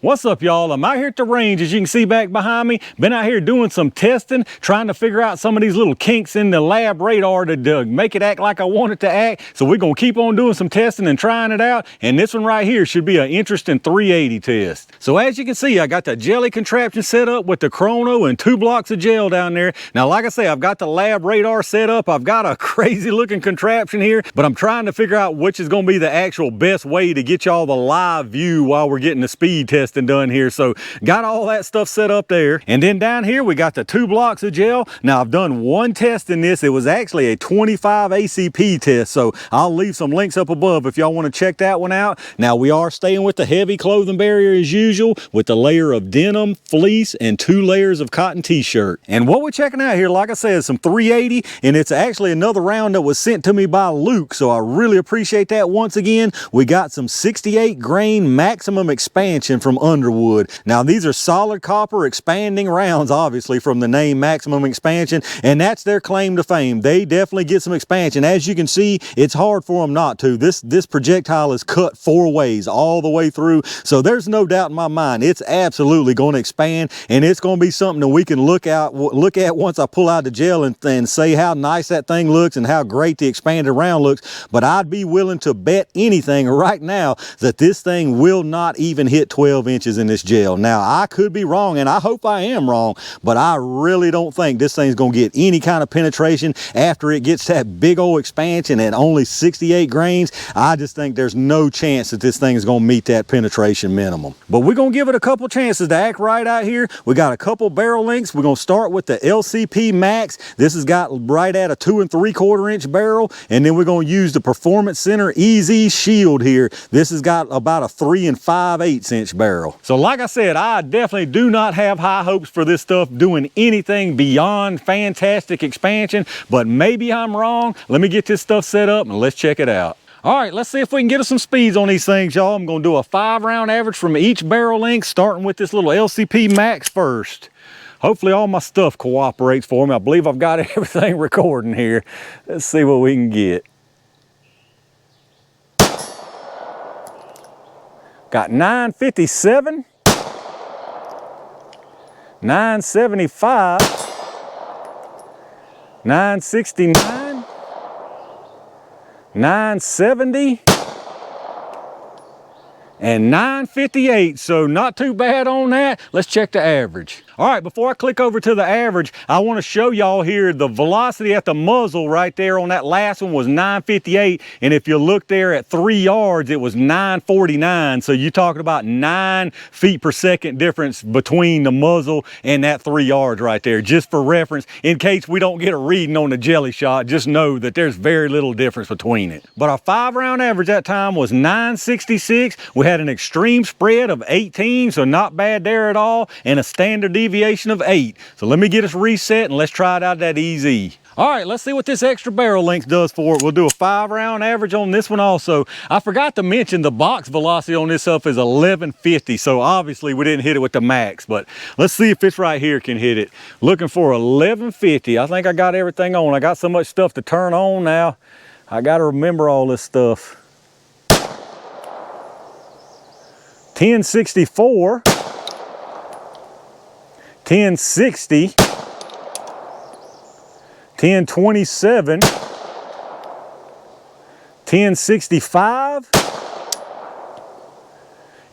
What's up, y'all? I'm out here at the range, as you can see back behind me. Been out here doing some testing, trying to figure out some of these little kinks in the lab radar to make it act like I want it to act. So we're gonna keep on doing some testing and trying it out. And this one right here should be an interesting 380 test. So as you can see, I got the jelly contraption set up with the chrono and 2 blocks of gel down there. Now, like I say, I've got the lab radar set up. I've got a crazy looking contraption here, but I'm trying to figure out which is gonna be the actual best way to get y'all the live view while we're getting the speed testing done here. So got all that stuff set up there. And then down here we got the 2 blocks of gel. Now I've done one test in this. It was actually a 25 ACP test, so I'll leave some links up above if y'all want to check that one out. Now we are staying with the heavy clothing barrier as usual, with the layer of denim, fleece, and 2 layers of cotton t-shirt. And what we're checking out here, like I said, is some 380, and it's actually another round that was sent to me by Luke, so I really appreciate that once again. We got some 68 grain maximum expansion from Underwood. Now these are solid copper expanding rounds, obviously from the name maximum expansion, and that's their claim to fame. They definitely get some expansion. As you can see, it's hard for them not to. This projectile is cut 4 ways all the way through, so there's no doubt in my mind it's absolutely going to expand, and it's going to be something that we can look at once I pull out the gel and say how nice that thing looks and how great the expanded round looks. But I'd be willing to bet anything right now that this thing will not even hit 12 inches in this gel. Now I could be wrong, and I hope I am wrong, but I really don't think this thing's gonna get any kind of penetration after it gets that big old expansion at only 68 grains. I just think there's no chance that this thing is gonna meet that penetration minimum. But we're gonna give it a couple chances to act right out here. We got a couple barrel lengths. We're gonna start with the LCP Max. This has got right at a 2 3/4 inch barrel, and then we're gonna use the Performance Center Easy Shield here. This has got about a 3 5/8 inch barrel. So like I said, I definitely do not have high hopes for this stuff doing anything beyond fantastic expansion, but maybe I'm wrong. Let me get this stuff set up and let's check it out. All right, let's see if we can get us some speeds on these things, y'all. I'm gonna do a 5-round average from each barrel length, starting with this little LCP Max first. Hopefully all my stuff cooperates for me. I believe I've got everything recording here. Let's see what we can get. Got 957, 975, 969, 970, and 958, so not too bad on that. Let's check the average. All right, before I click over to the average, I want to show y'all here the velocity at the muzzle right there on that last one was 958, and if you look there at 3 yards, it was 949. So you're talking about 9 feet per second difference between the muzzle and that 3 yards right there. Just for reference, in case we don't get a reading on the jelly shot, just know that there's very little difference between it. But our 5-round average that time was 966. We had an extreme spread of 18, so not bad there at all, and a standard deviation of 8. So let me get us reset and let's try it out that easy. All right, let's see what this extra barrel length does for it. We'll do a 5-round average on this one also. I forgot to mention the box velocity on this stuff is 1150, so obviously we didn't hit it with the max, but let's see if this right here can hit it. Looking for 1150. I think I got everything on. I got so much stuff to turn on now. I got to remember all this stuff. 1064, 1060, 1027, 1065,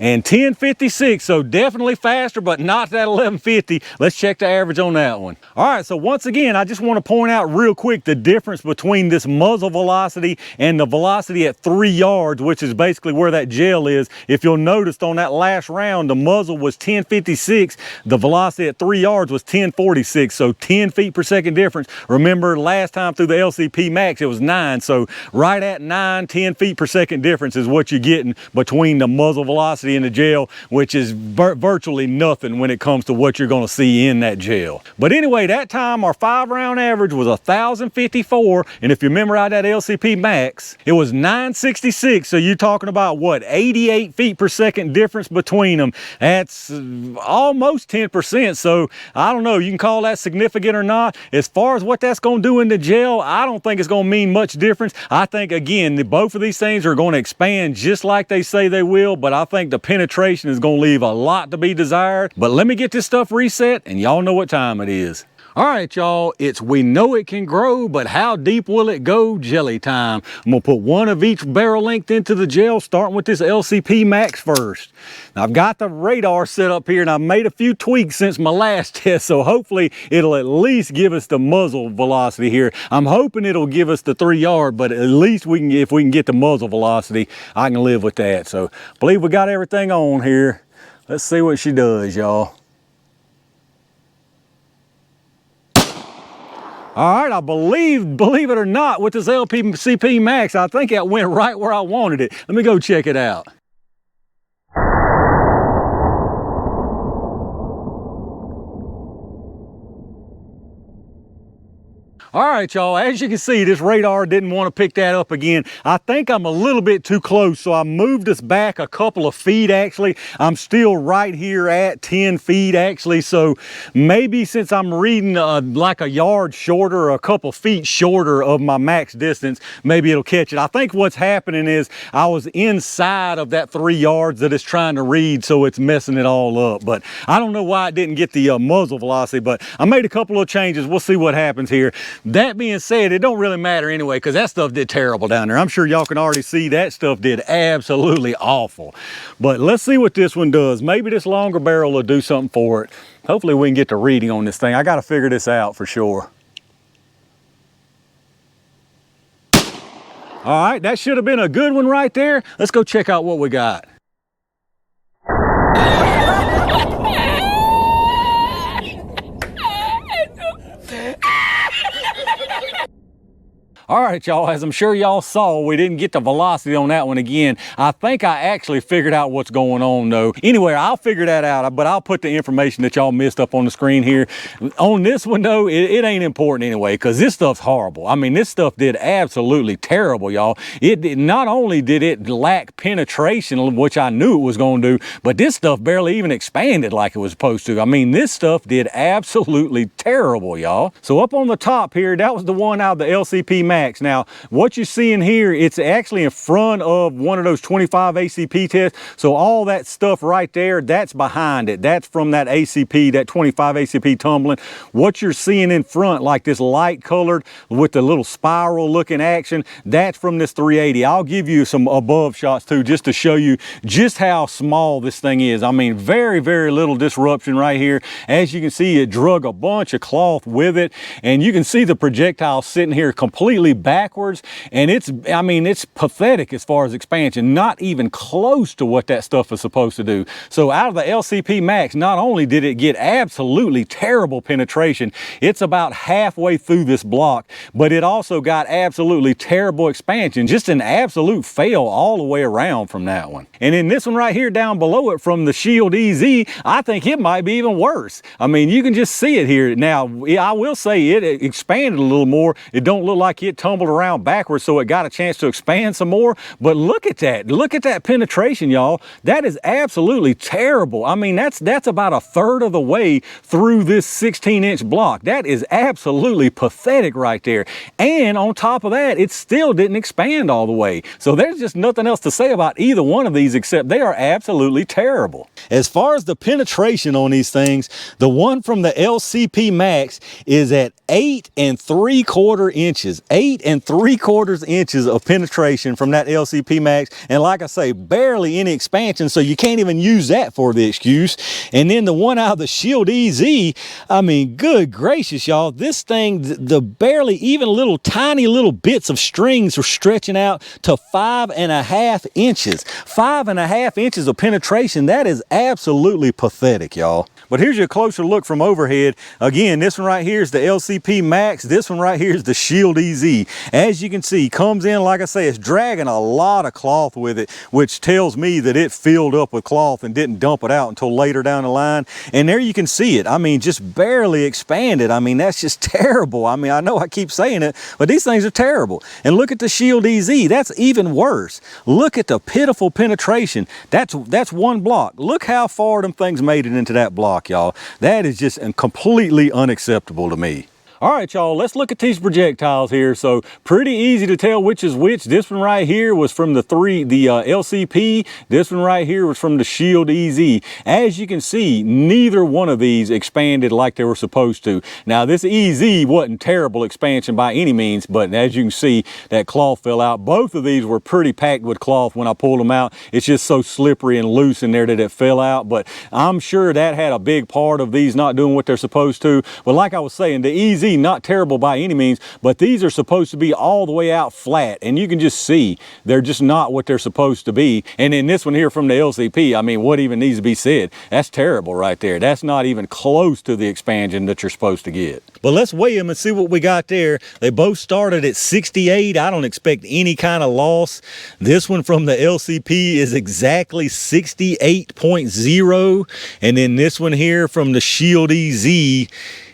and 1056, so definitely faster, but not that 1150. Let's check the average on that one. All right, so once again, I just want to point out real quick the difference between this muzzle velocity and the velocity at 3 yards, which is basically where that gel is. If you'll notice on that last round, the muzzle was 1056, the velocity at 3 yards was 1046, so 10 feet per second difference. Remember last time through the LCP Max, it was 9, so right at 10 feet per second difference is what you're getting between the muzzle velocity in the gel, which is virtually nothing when it comes to what you're going to see in that gel. But anyway, that time our 5-round average was 1054, and if you remember out that LCP Max, it was 966, so you're talking about what, 88 feet per second difference between them. That's almost 10%, so I don't know, you can call that significant or not. As far as what that's going to do in the gel, I don't think it's going to mean much difference. I think, again, both of these things are going to expand just like they say they will, but I think the the penetration is gonna leave a lot to be desired. But let me get this stuff reset and y'all know what time it is. All right, y'all, it's we know it can grow, but how deep will it go? Jelly time. I'm gonna put one of each barrel length into the gel, starting with this LCP Max first. Now, I've got the radar set up here and I've made a few tweaks since my last test, so hopefully it'll at least give us the muzzle velocity here. I'm hoping it'll give us the 3 yard, but at least we can, if we can get the muzzle velocity, I can live with that. So I believe we got everything on here. Let's see what she does, y'all. All right, I believe it or not, with this LCP Max, I think that went right where I wanted it. Let me go check it out. All right, y'all, as you can see, this radar didn't want to pick that up again. I think I'm a little bit too close, so I moved us back a couple of feet, actually. I'm still right here at 10 feet, actually, so maybe since I'm reading like a yard shorter or a couple feet shorter of my max distance, maybe it'll catch it. I think what's happening is I was inside of that 3 yards that it's trying to read, so it's messing it all up. But I don't know why it didn't get the muzzle velocity, but I made a couple of changes. We'll see what happens here. That being said, it don't really matter anyway, because that stuff did terrible down there. I'm sure y'all can already see that stuff did absolutely awful. But let's see what this one does. Maybe this longer barrel will do something for it. Hopefully we can get the reading on this thing. I got to figure this out for sure. All right, that should have been a good one right there. Let's go check out what we got. All right, y'all, as I'm sure y'all saw, we didn't get the velocity on that one again. I think I actually figured out what's going on, though. Anyway, I'll figure that out, but I'll put the information that y'all missed up on the screen here. On this one, though, it ain't important anyway, because this stuff's horrible. I mean, this stuff did absolutely terrible, y'all. Not only did it lack penetration, which I knew it was going to do, but this stuff barely even expanded like it was supposed to. I mean, this stuff did absolutely terrible, y'all. So up on the top here, that was the one out of the LCP Max. Now, what you're seeing here, it's actually in front of one of those 25 ACP tests. So all that stuff right there, that's behind it. That's from that ACP, that 25 ACP tumbling. What you're seeing in front, like this light colored with the little spiral looking action, that's from this 380. I'll give you some above shots too, just to show you just how small this thing is. I mean, very, very little disruption right here. As you can see, it drug a bunch of cloth with it, and you can see the projectile sitting here completely backwards, and it's pathetic as far as expansion, not even close to what that stuff is supposed to do. So out of the LCP Max, not only did it get absolutely terrible penetration, it's about halfway through this block, but it also got absolutely terrible expansion, just an absolute fail all the way around from that one. And in this one right here down below it from the Shield EZ, I think it might be even worse. I mean, you can just see it here. Now, I will say it expanded a little more. It don't look like it tumbled around backwards, so it got a chance to expand some more. But look at that. Look at that penetration, y'all. That is absolutely terrible. I mean, that's about a third of the way through this 16-inch block. That is absolutely pathetic right there. And on top of that, it still didn't expand all the way. So there's just nothing else to say about either one of these except they are absolutely terrible. As far as the penetration on these things, the one from the LCP Max is at 8 3/4 inches. 8 3/4 inches of penetration from that LCP Max. And like I say, barely any expansion, so you can't even use that for the excuse. And then the one out of the Shield EZ, I mean, good gracious, y'all. This thing, the barely even little tiny little bits of strings were stretching out to 5.5 inches. 5.5 inches of penetration. That is absolutely pathetic, y'all. But here's your closer look from overhead. Again, this one right here is the LCP Max. This one right here is the Shield EZ. As you can see, comes in, like I say, it's dragging a lot of cloth with it, which tells me that it filled up with cloth and didn't dump it out until later down the line. And there you can see it. I mean, just barely expanded. I mean, that's just terrible. I mean, I know I keep saying it, but these things are terrible. And look at the Shield EZ. That's even worse. Look at the pitiful penetration. That's one block. Look how far them things made it into that block, y'all. That is just completely unacceptable to me. All right, y'all, let's look at these projectiles here. So pretty easy to tell which is which. This one right here was from the LCP. This one right here was from the Shield EZ. As you can see, neither one of these expanded like they were supposed to. Now, this EZ wasn't terrible expansion by any means, but as you can see, that cloth fell out. Both of these were pretty packed with cloth when I pulled them out. It's just so slippery and loose in there that it fell out, but I'm sure that had a big part of these not doing what they're supposed to. But like I was saying, the EZ, not terrible by any means, but these are supposed to be all the way out flat, and you can just see they're just not what they're supposed to be. And then this one here from the LCP, I mean, what even needs to be said? That's terrible right there. That's not even close to the expansion that you're supposed to get. But let's weigh them and see what we got there. They both started at 68. I don't expect any kind of loss. This one from the LCP is exactly 68.0, and then this one here from the Shield EZ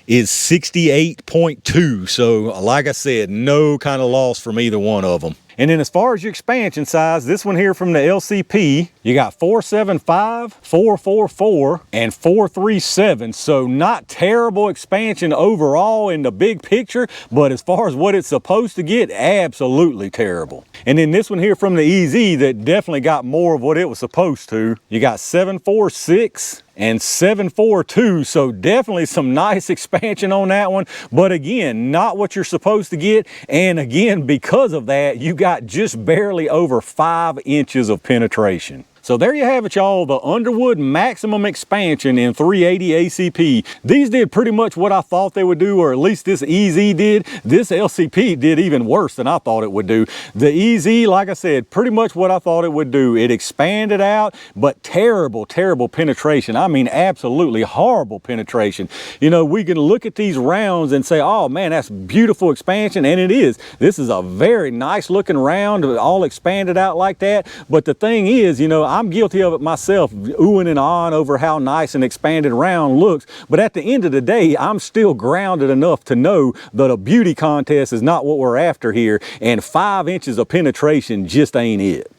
is 68.2. So like I said, no kind of loss from either one of them. And then as far as your expansion size, this one here from the LCP, you got 475, 444, and 437. So not terrible expansion overall in the big picture, but as far as what it's supposed to get, absolutely terrible. And then this one here from the EZ that definitely got more of what it was supposed to, you got 746 and 742, so definitely some nice expansion on that one, but again, not what you're supposed to get. And again, because of that, you got just barely over 5 inches of penetration. So there you have it, y'all, the Underwood maximum expansion in 380 ACP. These did pretty much what I thought they would do, or at least this EZ did. This LCP did even worse than I thought it would do. The EZ, like I said, pretty much what I thought it would do. It expanded out, but terrible, terrible penetration. I mean, absolutely horrible penetration. You know, we can look at these rounds and say, oh man, that's beautiful expansion, and it is. This is a very nice looking round, all expanded out like that. But the thing is, you know, I'm guilty of it myself, oohing and ahhing over how nice an expanded round looks. But at the end of the day, I'm still grounded enough to know that a beauty contest is not what we're after here, and 5 inches of penetration just ain't it.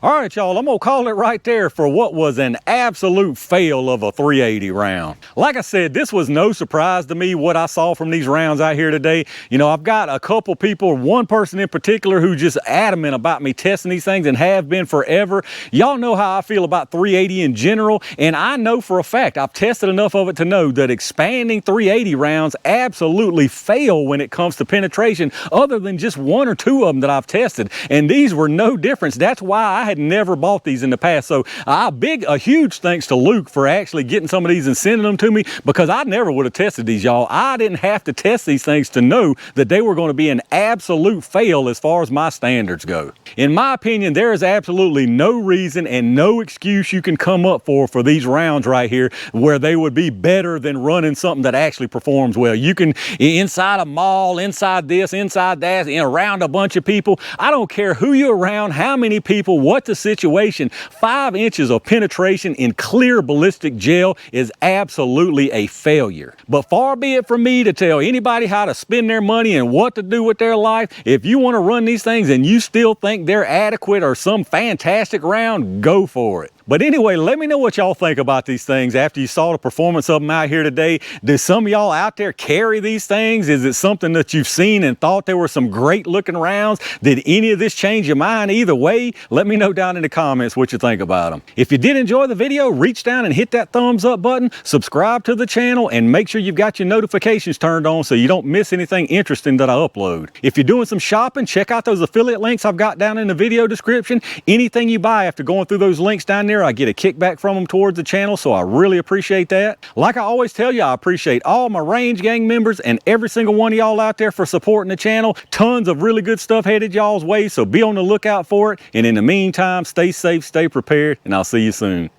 All right, y'all, I'm gonna call it right there for what was an absolute fail of a 380 round. Like I said, this was no surprise to me what I saw from these rounds out here today. You know, I've got a couple people, one person in particular who just adamant about me testing these things and have been forever. Y'all know how I feel about 380 in general, and I know for a fact, I've tested enough of it to know that expanding 380 rounds absolutely fail when it comes to penetration, other than just 1 or 2 of them that I've tested, and these were no difference. That's why I had never bought these in the past. So a huge thanks to Luke for actually getting some of these and sending them to me, because I never would have tested these, y'all. I didn't have to test these things to know that they were going to be an absolute fail as far as my standards go. In my opinion, there is absolutely no reason and no excuse you can come up for these rounds right here where they would be better than running something that actually performs well. You can, inside a mall, inside this, inside that, around a bunch of people, I don't care who you're around, how many people, what the situation, 5 inches of penetration in clear ballistic gel is absolutely a failure. But far be it from me to tell anybody how to spend their money and what to do with their life. If you want to run these things and you still think they're adequate or some fantastic round, go for it. But anyway, let me know what y'all think about these things after you saw the performance of them out here today. Did some of y'all out there carry these things? Is it something that you've seen and thought there were some great looking rounds? Did any of this change your mind either way? Let me know down in the comments what you think about them. If you did enjoy the video, reach down and hit that thumbs up button, subscribe to the channel, and make sure you've got your notifications turned on so you don't miss anything interesting that I upload. If you're doing some shopping, check out those affiliate links I've got down in the video description. Anything you buy after going through those links down there, I get a kickback from them towards the channel, so I really appreciate that. Like I always tell you, I appreciate all my Range Gang members and every single one of y'all out there for supporting the channel. Tons of really good stuff headed y'all's way, so be on the lookout for it. And in the meantime, stay safe, stay prepared, and I'll see you soon.